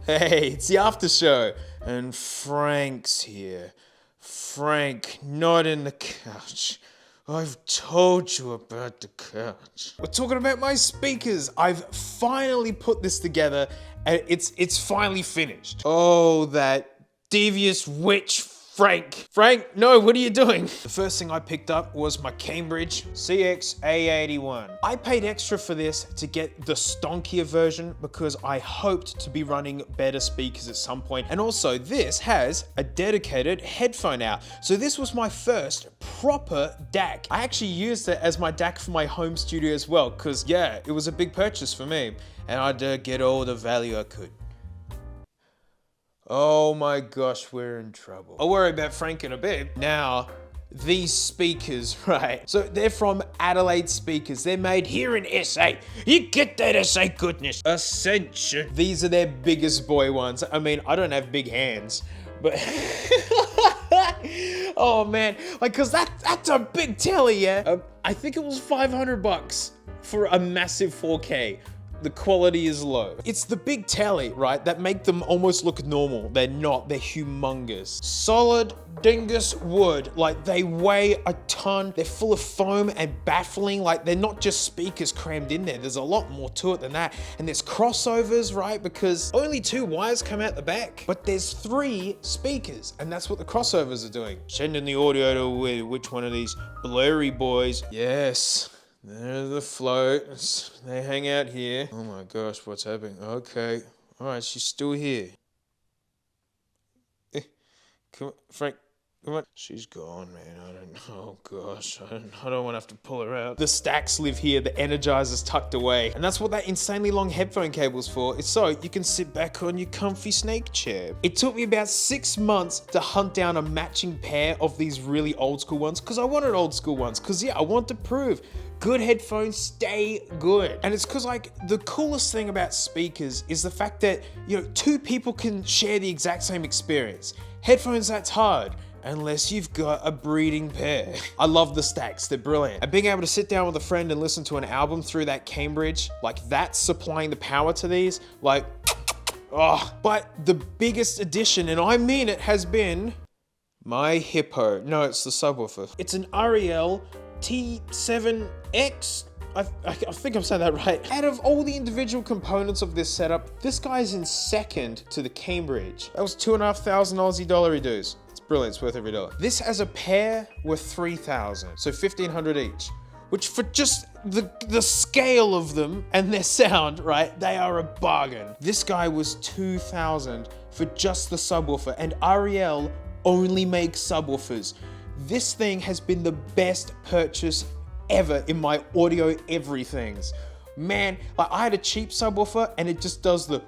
Hey, it's the after show, and Frank's here. Frank, not in the couch. I've told you about the couch. We're talking about my speakers. I've finally put this together, and it's finally finished. Oh, that devious witch Frank. Frank, no, what are you doing? The first thing I picked up was my Cambridge CX-A81. I paid extra for this to get the stonkier version because I hoped to be running better speakers at some point. And also this has a dedicated headphone out. So this was my first proper DAC. I actually used it as my DAC for my home studio as well because yeah, it was a big purchase for me and I had get all the value I could. Oh my gosh, we're in trouble. I'll worry about Frank in a bit. Now, these speakers, right? So they're from Adelaide speakers. They're made here in SA. You get that SA goodness. Ascension. These are their biggest boy ones. I mean, I don't have big hands, but oh man, like, cause that's a big telly, yeah? I think it was $500 for a massive 4K. The quality is low. It's the big telly, right, that make them almost look normal. They're not, they're humongous. Solid dingus wood, like they weigh a ton. They're full of foam and baffling, like they're not just speakers crammed in there. There's a lot more to it than that. And there's crossovers, right, because only 2 wires come out the back, but there's 3 speakers, and that's what the crossovers are doing. Sending the audio to which one of these blurry boys. Yes. There's the floats. They hang out here. Oh my gosh, what's happening? Okay. Alright, she's still here. Come on, Frank. Come on. She's gone, man. Oh gosh. I don't want to have to pull her out. The stacks live here. The Energizer's tucked away. And that's what that insanely long headphone cable's for. It's so you can sit back on your comfy snake chair. It took me about 6 months to hunt down a matching pair of these really old school ones because I wanted old school ones. Because yeah, I want to prove good headphones stay good. And it's because like the coolest thing about speakers is the fact that, you know, 2 people can share the exact same experience. Headphones, that's hard. Unless you've got a breeding pair. I love the stacks, they're brilliant. And being able to sit down with a friend and listen to an album through that Cambridge, like that's supplying the power to these, like, oh. But the biggest addition, and I mean it, has been my Hippo. No, it's the subwoofer. It's an Ariel T7X. I think I'm saying that right. Out of all the individual components of this setup, this guy's in second to the Cambridge. That was 2,500 Aussie dollar dues. It's brilliant, it's worth every dollar. This as a pair were 3,000, so 1,500 each. Which for just the scale of them and their sound, right, they are a bargain. This guy was 2,000 for just the subwoofer, and Ariel only makes subwoofers. This thing has been the best purchase ever in my audio everythings. Man, like I had a cheap subwoofer and it just does the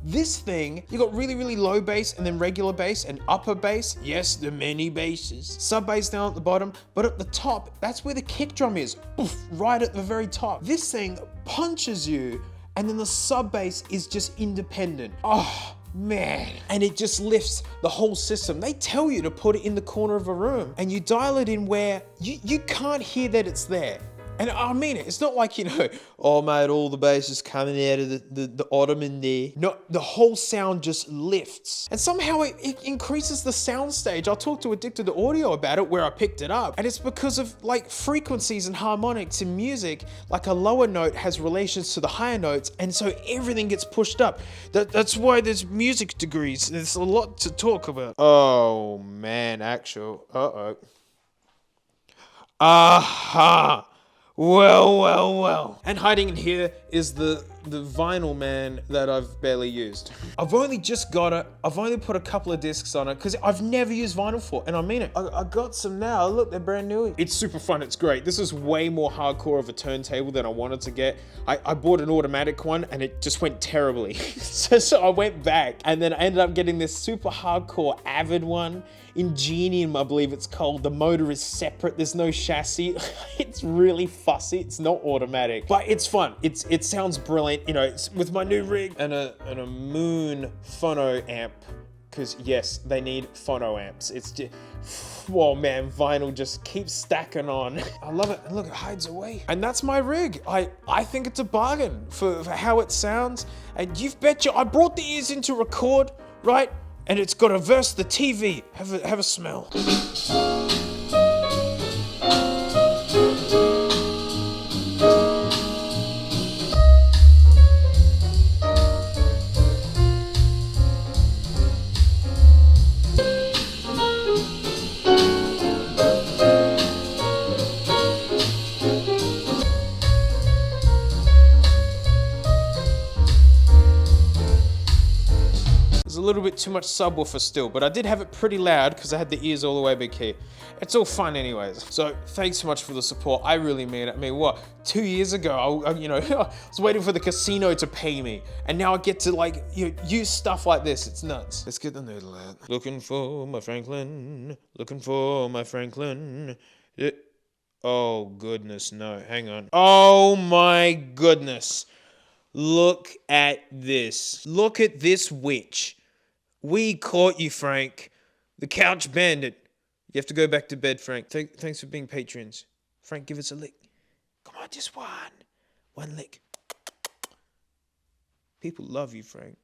this thing, you got really, really low bass and then regular bass and upper bass. Yes, the many basses. Sub bass down at the bottom, but at the top, that's where the kick drum is. Oof, right at the very top. This thing punches you and then the sub bass is just independent. Oh, man. And it just lifts the whole system. They tell you to put it in the corner of a room and you dial it in where you can't hear that it's there. And I mean it, it's not like, you know, oh mate, all the bass is coming out of the ottoman there. No, the whole sound just lifts. And somehow it increases the sound stage. I'll talk to Addicted to Audio about it where I picked it up. And it's because of like frequencies and harmonics in music, like a lower note has relations to the higher notes. And so everything gets pushed up. That's why there's music degrees. There's a lot to talk about. Oh man, actual, uh-oh. Aha! Well. And hiding in here is the vinyl, man, that I've barely used. I've only just got it. I've only put a couple of discs on it because I've never used vinyl for, and I mean it. I got some now. Look, they're brand new. It's super fun. It's great. This is way more hardcore of a turntable than I wanted to get. I bought an automatic one and it just went terribly. so I went back and then I ended up getting this super hardcore Avid one. Ingenium, I believe it's called. The motor is separate. There's no chassis. It's really fussy. It's not automatic, but it's fun. It sounds brilliant. You know, it's with my new rig and a Moon phono amp. Because yes, they need phono amps. It's just, whoa man, vinyl just keeps stacking on. I love it. And look, it hides away. And that's my rig. I think it's a bargain for how it sounds. And you've betcha, I brought the ears in to record, right? And it's got to verse the TV. Have a smell. A little bit too much subwoofer still, but I did have it pretty loud because I had the ears all the way back here. It's all fun anyways. So thanks so much for the support. I really mean it. I mean, what, 2 years ago, I was waiting for the casino to pay me, and now I get to like use stuff like this. It's nuts. Let's get the noodle out. Looking for my Franklin. Looking for my Franklin. Oh goodness, no, hang on. Oh my goodness. Look at this. Look at this witch. We caught you, Frank. The couch bandit. You have to go back to bed, Frank. Thanks for being patrons. Frank, give us a lick. Come on, just one. One lick. People love you, Frank.